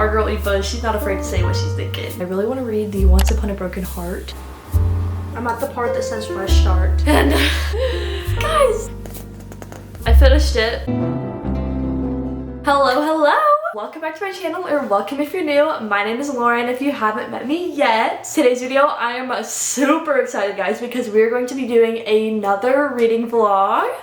our girl Aoife, she's not afraid to say what she's thinking. I really want to read the Once Upon a Broken Heart. I'm at the part that says fresh start. And guys, I finished it. Hello. Welcome back to my channel, or welcome if you're new. My name is Lauren if you haven't met me yet. Today's video, I am super excited, guys, because we're going to be doing another reading vlog.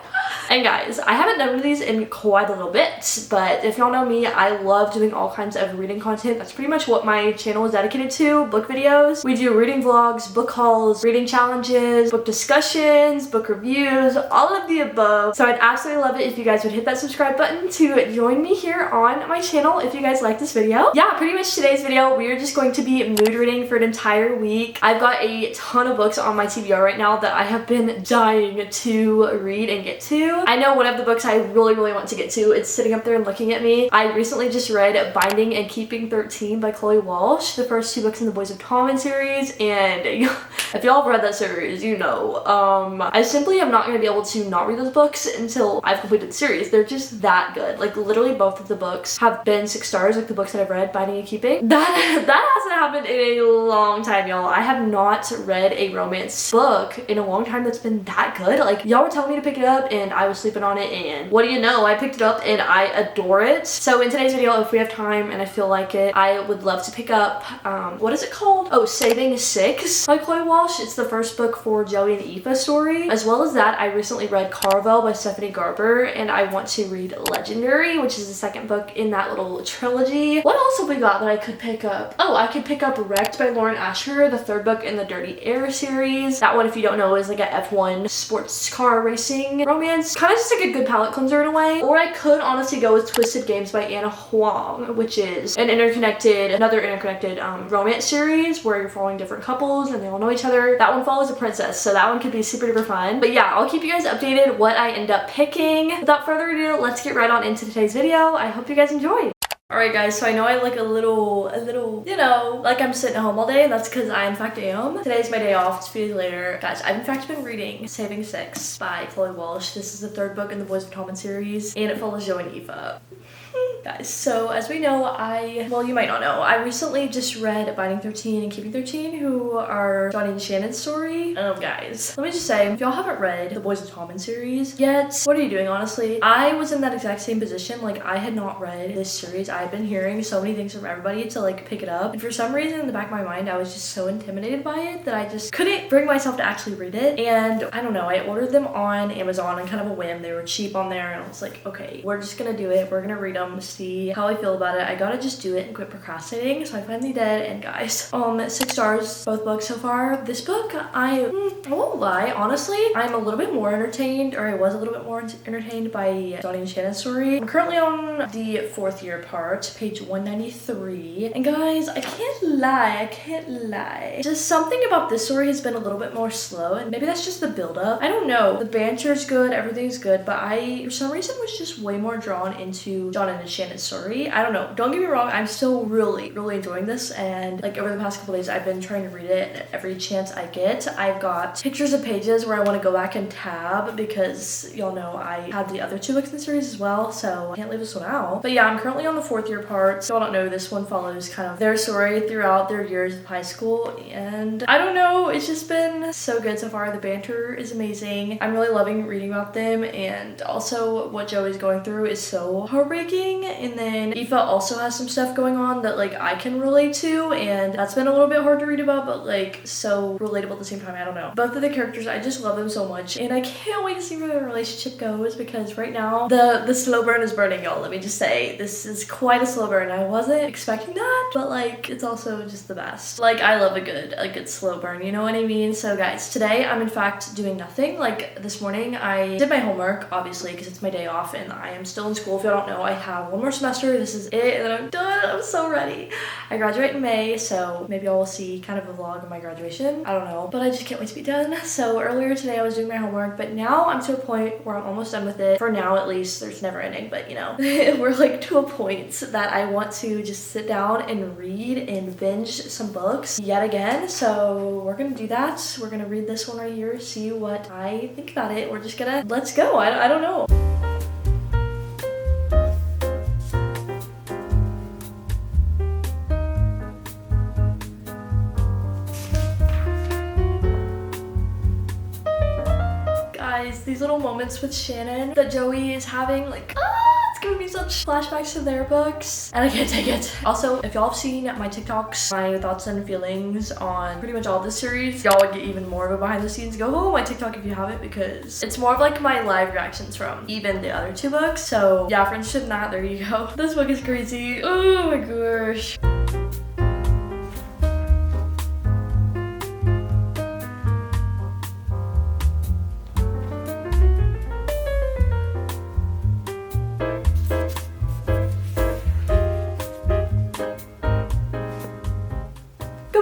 And guys, I haven't done one of these in quite a little bit, but if y'all know me, I love doing all kinds of reading content. That's pretty much what my channel is dedicated to, book videos. We do reading vlogs, book hauls, reading challenges, book discussions, book reviews, all of the above. So I'd absolutely love it if you guys would hit that subscribe button to join me here on my channel if you guys like this video. Yeah, pretty much today's video, we are just going to be mood reading for an entire week. I've got a ton of books on my TBR right now that I have been dying to read and get to. I know one of the books I really want to get to. It's sitting up there and looking at me. I recently just read Binding and Keeping 13 by Chloe Walsh, the first two books in the Boys of Tommen series, and if y'all have read that series, you know, I simply am not going to be able to not read those books until I've completed the series. They're just that good. Like, literally both of the books have been 6 stars, like the books that I've read, Binding and Keeping. That hasn't happened in a long time, y'all. I have not read a romance book in a long time that's been that good. Like, y'all were telling me to pick it up and I was sleeping on it, and what do you know, I picked it up and I adore it. So in today's video, if we have time and I feel like it, I would love to pick up, what is it called? Oh, Saving 6 by Chloe Walsh. It's the first book for Joey and Aoife's story. As well as that, I recently read Carvel by Stephanie Garber, and I want to read Legendary, which is the second book in that little trilogy. What else have we got that I could pick up? Oh, I could pick up Wrecked by Lauren Asher, the third book in the Dirty Air series. That one, if you don't know, is like a F1 sports car racing romance. Kind of just like a good palate cleanser in a way. Or I could honestly go with Twisted Games by Anna Huang, which is another interconnected romance series where you're following different couples and they all know each other. That one follows a princess, so that one could be super duper fun. But yeah, I'll keep you guys updated what I end up picking. Without further ado, let's get right on into today's video. I hope you guys enjoy. Alright guys, so I know I look a little, you know, like I'm sitting at home all day, and that's because I in fact am. Today's my day off, it's a few days later. Guys, I've in fact been reading Saving 6 by Chloe Walsh. This is the third book in the Boys of Tommen series, and it follows Joey and Aoife. Guys, so as we know, well, you might not know, I recently just read Binding 13 and Keeping 13, who are Johnny and Shannon's story. Guys, let me just say, if y'all haven't read the Boys of Tommen series yet, what are you doing, honestly? I was in that exact same position. Like, I had not read this series. I've been hearing so many things from everybody to like pick it up, and for some reason in the back of my mind, I was just so intimidated by it that I just couldn't bring myself to actually read it. And I don't know, I ordered them on Amazon on kind of a whim. They were cheap on there, and I was like, okay, we're just gonna do it. We're gonna read them, see how I feel about it. I gotta just do it and quit procrastinating. So I finally did, and guys, 6 stars, both books so far. This book, I won't lie, honestly, I'm a little bit more entertained, or I was a little bit more entertained by Johnny and Shannon's story. I'm currently on the 4th year part, page 193, and guys, I can't lie. Just something about this story has been a little bit more slow, and maybe that's just the build-up. I don't know. The banter's good, everything's good, but I, for some reason, was just way more drawn into John and Shannon's story. I don't know. Don't get me wrong, I'm still really enjoying this, and like over the past couple days, I've been trying to read it every chance I get. I've got pictures of pages where I want to go back and tab because y'all know I had the other 2 books in the series as well, so I can't leave this one out. But yeah, I'm currently on the 4th year part. So y'all don't know, this one follows kind of their story throughout their years of high school, and I don't know, it's just been so good so far. The banter is amazing. I'm really loving reading about them, and also what Joey's going through is so heartbreaking, and then Aoife also has some stuff going on that like I can relate to, and that's been a little bit hard to read about, but like so relatable at the same time. I don't know. Both of the characters, I just love them so much, and I can't wait to see where their relationship goes, because right now the slow burn is burning, y'all. Let me just say, this is quite a slow burn. I wasn't expecting that, but like it's also just the best. Like, I love a good slow burn, you know what I mean? So guys, today I'm in fact doing nothing. Like, this morning I did my homework, obviously, because it's my day off and I am still in school. If y'all don't know, I have one more semester. This is it, and then I'm done. I'm so ready. I graduate in May, so maybe y'all will see kind of a vlog of my graduation. I don't know, but I just can't wait to be done. So earlier today I was doing my homework, but now I'm to a point where I'm almost done with it. For now, at least. There's never ending, but you know, we're like to a point that I want to just sit down and read and binge some books yet again. So we're gonna do that. We're gonna read this one right here, see what I think about it. We're just gonna, let's go. I don't know. these little moments with Shannon that Joey is having, like, it's giving me such flashbacks to their books, and I can't take it. Also, if y'all have seen my TikToks, my thoughts and feelings on pretty much all this series, y'all would get even more of a behind the scenes. Go on my TikTok if you haven't, because it's more of like my live reactions from even the other 2 books. So yeah, for interested in that, there you go. This book is crazy. Oh my gosh.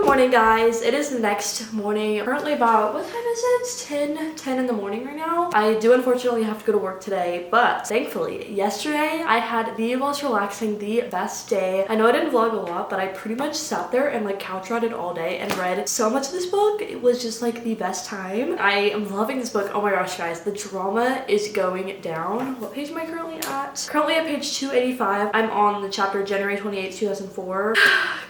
Morning, guys. It is the next morning, currently about, what time is it? It's 10 in the morning right now. I do unfortunately have to go to work today, but thankfully yesterday I had the most relaxing, the best day. I know I didn't vlog a lot, but I pretty much sat there and like couch rotted all day and read so much of this book. It was just like the best time. I am loving this book. Oh my gosh, guys, the drama is going down. What page am I currently at? Currently at page 285. I'm on the chapter January 28th, 2004.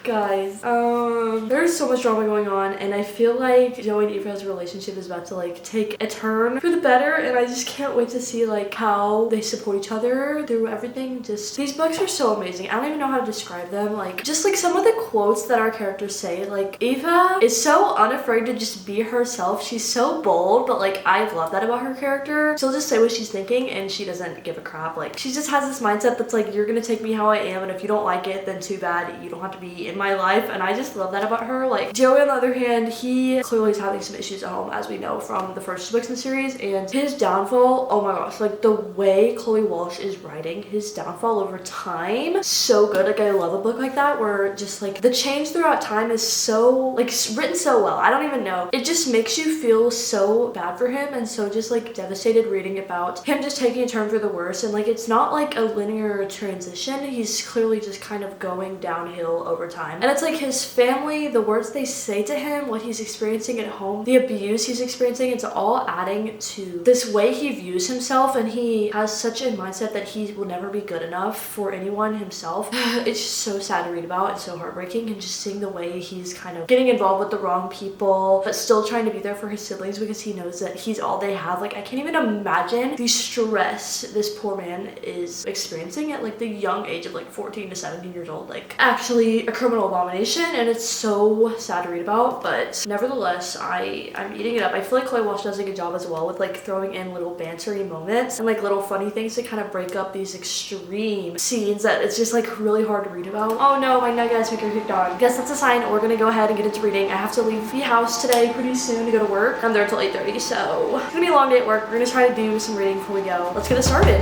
Guys, there's so much drama going on, and I feel like Joey and Aoife's relationship is about to like take a turn for the better, and I just can't wait to see like how they support each other through everything. Just these books are so amazing. I don't even know how to describe them. Like just like some of the quotes that our characters say, like Aoife is so unafraid to just be herself. She's so bold, but like I love that about her character. She'll just say what she's thinking and she doesn't give a crap. Like she just has this mindset that's like, you're gonna take me how I am, and if you don't like it, then too bad. You don't have to be in my life. And I just love that about her. Like Joey, on the other hand, he clearly is having some issues at home, as we know from the first 2 books in the series, and his downfall, oh my gosh, like the way Chloe Walsh is writing his downfall over time, so good. Like I love a book like that where just like the change throughout time is so like written so well. I don't even know, it just makes you feel so bad for him and so just like devastated reading about him just taking a turn for the worse. And like it's not like a linear transition, he's clearly just kind of going downhill over time. And it's like his family, the words they say to him, what he's experiencing at home, the abuse he's experiencing, it's all adding to this way he views himself, and he has such a mindset that he will never be good enough for anyone himself. It's just so sad to read about and so heartbreaking, and just seeing the way he's kind of getting involved with the wrong people but still trying to be there for his siblings because he knows that he's all they have. Like I can't even imagine the stress this poor man is experiencing at like the young age of like 14 to 17 years old. Like actually a criminal abomination, and it's so sad to read about, but nevertheless I'm eating it up. I feel like Chloe Walsh does a good job as well with like throwing in little bantery moments and like little funny things to kind of break up these extreme scenes that it's just like really hard to read about. Oh no, my nugget ice maker kicked on. Guess that's a sign we're gonna go ahead and get into reading. I have to leave the house today pretty soon to go to work. I'm there until 8:30, so it's gonna be a long day at work. We're gonna try to do some reading before we go. Let's get it started.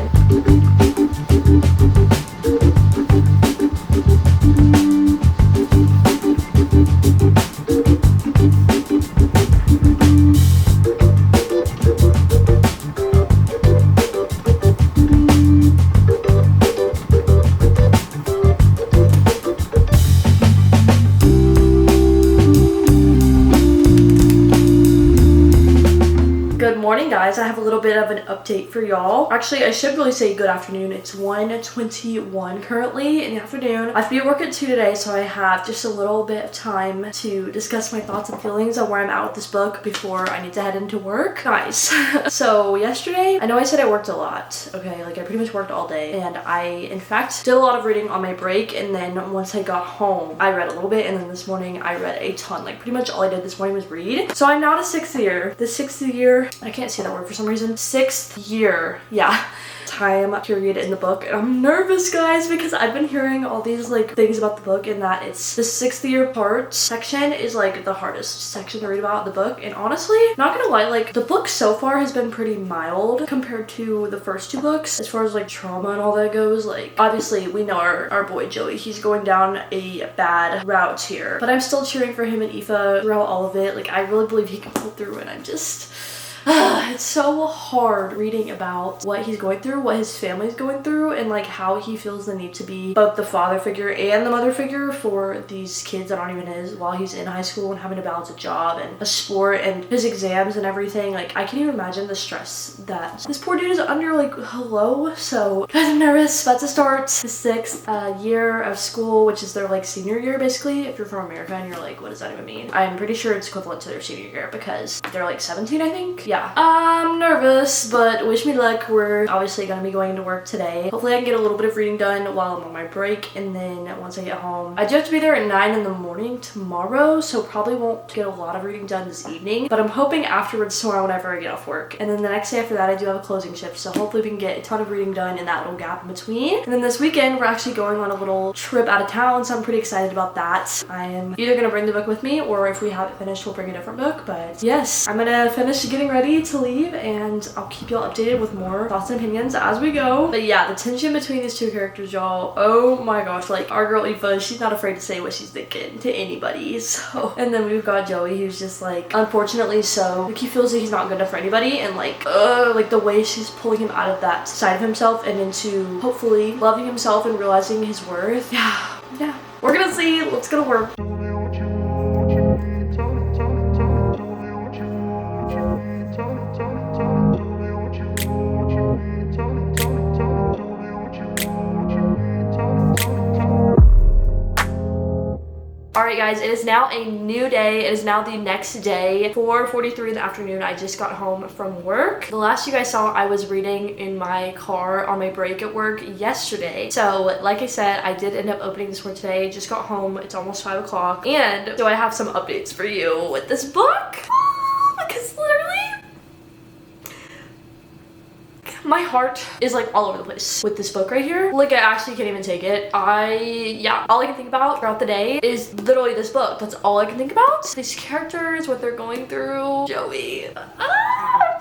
Guys, I have a little bit of an update for y'all. Actually, I should really say good afternoon. It's 1:21 currently in the afternoon. I have to be at work at 2 today, so I have just a little bit of time to discuss my thoughts and feelings on where I'm at with this book before I need to head into work. Guys, so yesterday, I know I said I worked a lot, okay? Like I pretty much worked all day, and I in fact did a lot of reading on my break, and then once I got home, I read a little bit, and then this morning I read a ton. Like pretty much all I did this morning was read. So I'm now to 6th year. The 6th year, I can't say that word for some reason. 6th year, yeah, time period in the book, and I'm nervous, guys, because I've been hearing all these like things about the book, and that it's the 6th year part section is like the hardest section to read about the book. And honestly, not gonna lie, like the book so far has been pretty mild compared to the first 2 books as far as like trauma and all that goes. Like obviously we know our boy Joey, he's going down a bad route here, but I'm still cheering for him and Aoife throughout all of it. Like I really believe he can pull through, and I'm just it's so hard reading about what he's going through, what his family's going through, and like how he feels the need to be both the father figure and the mother figure for these kids that aren't even his, while he's in high school and having to balance a job and a sport and his exams and everything. Like I can't even imagine the stress that this poor dude is under. Like hello. So guys, I'm nervous. About to start the 6th year of school, which is their like senior year basically. If you're from America and you're like, what does that even mean? I'm pretty sure it's equivalent to their senior year because they're like 17, I think. yeah, I'm nervous, but wish me luck. We're obviously gonna be going to work today. Hopefully I can get a little bit of reading done while I'm on my break, and then once I get home, I do have to be there at 9 in the morning tomorrow, so probably won't get a lot of reading done this evening, but I'm hoping afterwards tomorrow whenever I get off work. And then the next day after that, I do have a closing shift, so hopefully we can get a ton of reading done in that little gap in between. And then this weekend, we're actually going on a little trip out of town, so I'm pretty excited about that. I am either gonna bring the book with me, or if we have it finished, we'll bring a different book. But yes, I'm gonna finish getting ready to leave, and I'll keep y'all updated with more thoughts and opinions as we go. But yeah, the tension between these two characters, y'all, oh my gosh, like our girl Eva, she's not afraid to say what she's thinking to anybody. So, and then we've got Joey, who's just like, unfortunately so, like he feels like he's not good enough for anybody, and like the way she's pulling him out of that side of himself and into hopefully loving himself and realizing his worth. Yeah, we're gonna see. Let's go to work. Alright guys, it is now a new day. It is now the next day, 4:43 in the afternoon. I just got home from work. The last you guys saw, I was reading in my car on my break at work yesterday. So like I said, I did end up opening this one today. Just got home. It's almost 5 o'clock. And so I have some updates for you with this book. Because literally, my heart is like all over the place with this book right here. Like I actually can't even take it. Yeah, all I can think about throughout the day is literally this book. That's all I can think about. These characters, what they're going through. Joey.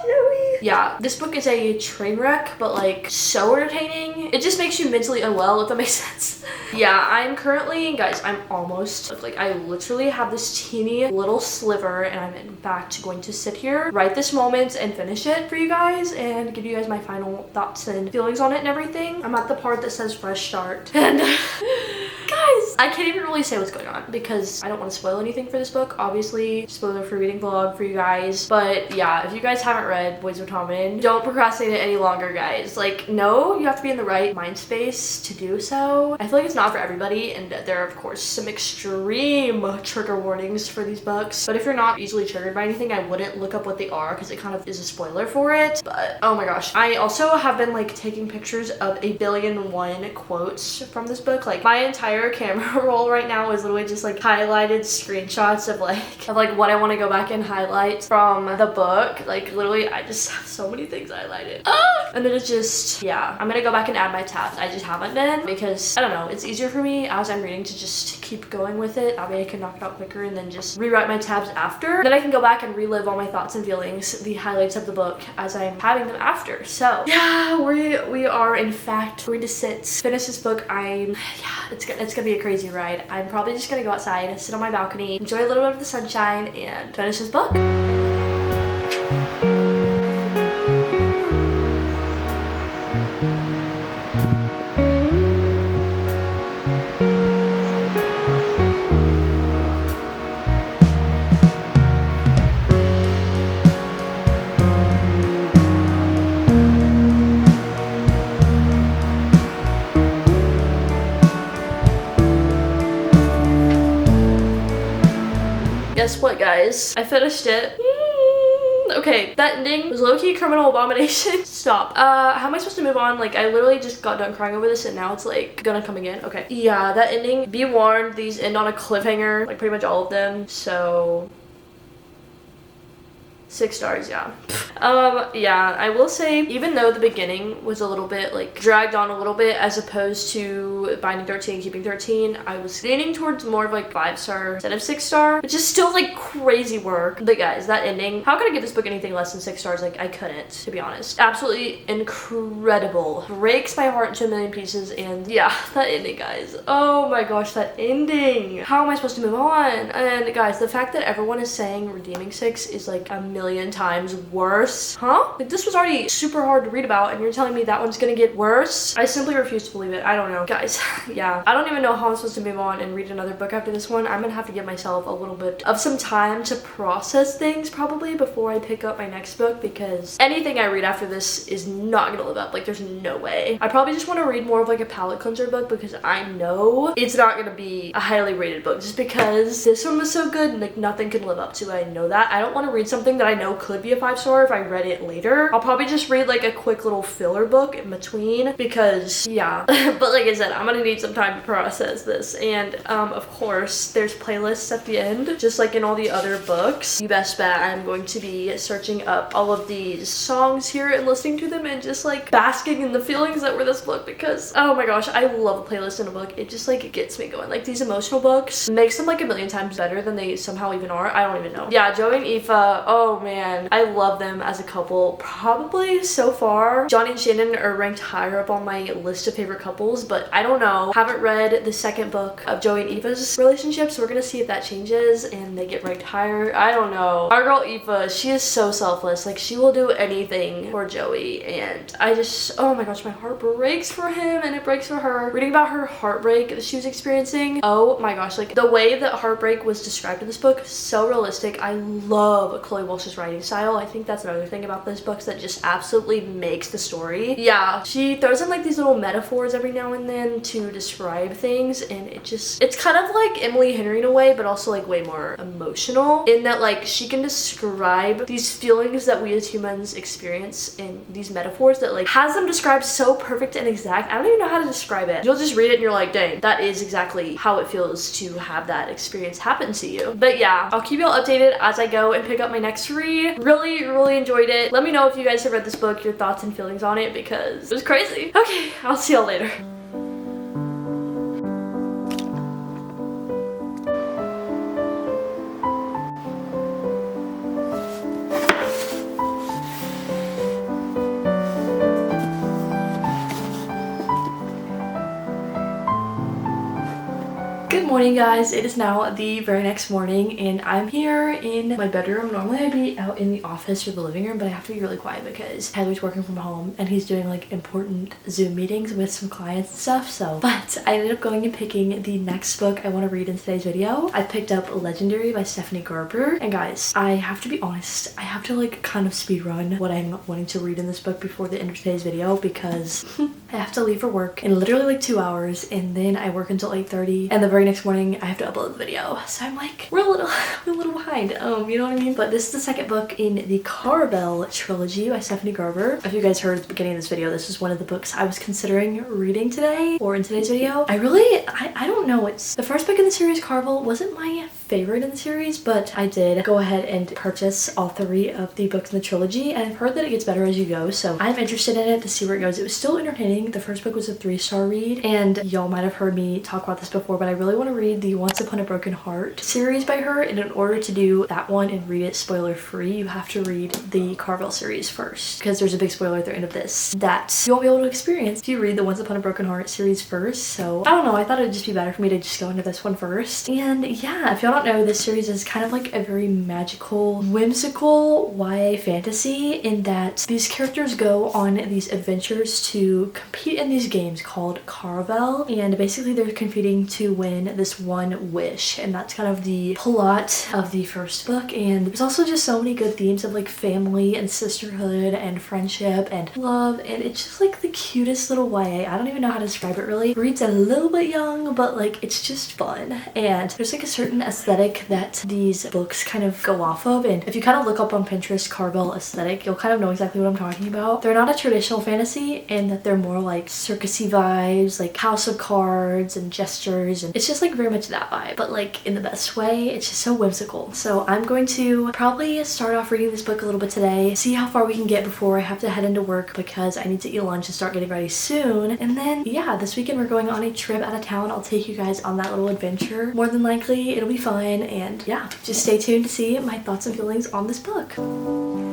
Joey. Yeah, this book is a train wreck, but like so entertaining. It just makes you mentally unwell, if that makes sense. Yeah, I'm currently, guys, I'm almost, like I literally have this teeny little sliver, and I'm in fact going to sit here right this moment and finish it for you guys and give you guys my final thoughts and feelings on it and everything. I'm at the part that says fresh start, and guys, I can't even really say what's going on because I don't want to spoil anything for this book. Obviously, spoiler for reading vlog for you guys, but yeah, if you guys haven't read Boys of Tommen, don't procrastinate it any longer, guys. Like, no, you have to be in the right mind space to do so. I feel like it's not for everybody, and there are of course some extreme trigger warnings for these books, but if you're not easily triggered by anything, I wouldn't look up what they are because it kind of is a spoiler for it. But oh my gosh, I also have been like taking pictures of 1,000,000,001 quotes from this book. Like my entire camera roll right now is literally just like highlighted screenshots of like what I want to go back and highlight from the book. Like literally, I just have so many things highlighted. And then it's just, yeah, I'm gonna go back and add my tabs. I just haven't been because I don't know, it's easier for me as I'm reading to just keep going with it. That way I can knock it out quicker and then just rewrite my tabs after. Then I can go back and relive all my thoughts and feelings, the highlights of the book as I'm having them after. So yeah, we are in fact going to finish this book. It's gonna be a crazy ride. I'm probably just gonna go outside, sit on my balcony, enjoy a little bit of the sunshine, and finish this book. Guess what, guys? I finished it. Okay, that ending was low-key criminal abomination. Stop. How am I supposed to move on? Like, I literally just got done crying over this and now it's like gonna come again. Okay. Yeah, that ending. Be warned, these end on a cliffhanger. Like, pretty much all of them. So 6 stars, yeah. Yeah, I will say, even though the beginning was a little bit like dragged on a little bit as opposed to Binding 13, Keeping 13, I was leaning towards more of like 5-star instead of 6-star, which is still like crazy work. But guys, that ending, how could I give this book anything less than 6 stars? Like, I couldn't, to be honest. Absolutely incredible. Breaks my heart into a million pieces. And yeah, that ending, guys. Oh my gosh, that ending. How am I supposed to move on? And guys, the fact that everyone is saying Redeeming 6 is like a million times worse. Huh? Like, this was already super hard to read about and you're telling me that one's gonna get worse? I simply refuse to believe it. I don't know. Guys, yeah. I don't even know how I'm supposed to move on and read another book after this one. I'm gonna have to give myself a little bit of some time to process things probably before I pick up my next book, because anything I read after this is not gonna live up. Like, there's no way. I probably just want to read more of like a palate cleanser book because I know it's not gonna be a highly rated book just because this one was so good and like nothing can live up to it. I know that. I don't want to read something that I know could be a 5-star if I read it later. I'll probably just read like a quick little filler book in between because yeah. But like I said, I'm gonna need some time to process this. And of course there's playlists at the end, just like in all the other books. You best bet I'm going to be searching up all of these songs here and listening to them and just like basking in the feelings that were this book, because oh my gosh, I love a playlist in a book. It just like it gets me going. Like these emotional books makes them like a million times better than they somehow even are. I don't even know. Yeah, Joey and Aoife, oh man, I love them as a couple. Probably so far Johnny and Shannon are ranked higher up on my list of favorite couples, but I don't know. Haven't read the second book of Joey and Aoife's relationship, so we're gonna see if that changes and they get ranked higher. I don't know. Our girl Aoife, she is so selfless. Like she will do anything for Joey, and I just, oh my gosh, my heart breaks for him and it breaks for her. Reading about her heartbreak that she was experiencing, oh my gosh, like the way that heartbreak was described in this book, so realistic. I love Chloe Walsh's writing style. I think that's another thing about this book that just absolutely makes the story. Yeah, she throws in like these little metaphors every now and then to describe things, and it's kind of like Emily Henry in a way, but also like way more emotional in that like she can describe these feelings that we as humans experience in these metaphors that like has them described so perfect and exact. I don't even know how to describe it. You'll just read it and you're like, dang, that is exactly how it feels to have that experience happen to you. But yeah, I'll keep y'all updated as I go and pick up my next read. Really enjoyed it. Let me know if you guys have read this book, your thoughts and feelings on it, because it was crazy. Okay, I'll see y'all later. Good morning guys, it is now the very next morning and I'm here in my bedroom. Normally I'd be out in the office or the living room, but I have to be really quiet because Tyler's working from home and he's doing like important Zoom meetings with some clients and stuff. So, but I ended up going and picking the next book I want to read in today's video. I picked up Legendary by Stephanie Garber, and guys, I have to be honest, I have to like kind of speed run what I'm wanting to read in this book before the end of today's video because I have to leave for work in literally like 2 hours and then I work until 8:30 and the very next morning I have to upload the video. So I'm like, we're a little behind, you know what I mean? But this is the second book in the Caravel trilogy by Stephanie Garber. If you guys heard at the beginning of this video, this is one of the books I was considering reading today or in today's video. I don't know, it's the first book in the series. Caravel wasn't my favorite in the series, but I did go ahead and purchase all 3 of the books in the trilogy, and I've heard that it gets better as you go, so I'm interested in it to see where it goes. It was still entertaining. The first book was a 3-star read, and y'all might have heard me talk about this before, but I really want to read the Once Upon a Broken Heart series by her, and in order to do that one and read it spoiler free, you have to read the Caravel series first, because there's a big spoiler at the end of this that you won't be able to experience if you read the Once Upon a Broken Heart series first. So I don't know, I thought it would just be better for me to just go into this one first. And yeah, if y'all don't know, this series is kind of like a very magical, whimsical YA fantasy in that these characters go on these adventures to compete in these games called Caravel, and basically they're competing to win this one wish, and that's kind of the plot of the first book. And there's also just so many good themes of like family and sisterhood and friendship and love, and it's just like the cutest little YA. I don't even know how to describe it really. It reads a little bit young, but like it's just fun, and there's like a certain aesthetic that these books kind of go off of, and if you kind of look up on Pinterest Caravel aesthetic, you'll kind of know exactly what I'm talking about. They're not a traditional fantasy in that they're more like circusy vibes, like House of Cards and gestures, and it's just like very much that vibe, but like in the best way. It's just so whimsical. So I'm going to probably start off reading this book a little bit today, see how far we can get before I have to head into work because I need to eat lunch and start getting ready soon. And then yeah, this weekend we're going on a trip out of town. I'll take you guys on that little adventure. More than likely it'll be fun, and yeah, just stay tuned to see my thoughts and feelings on this book.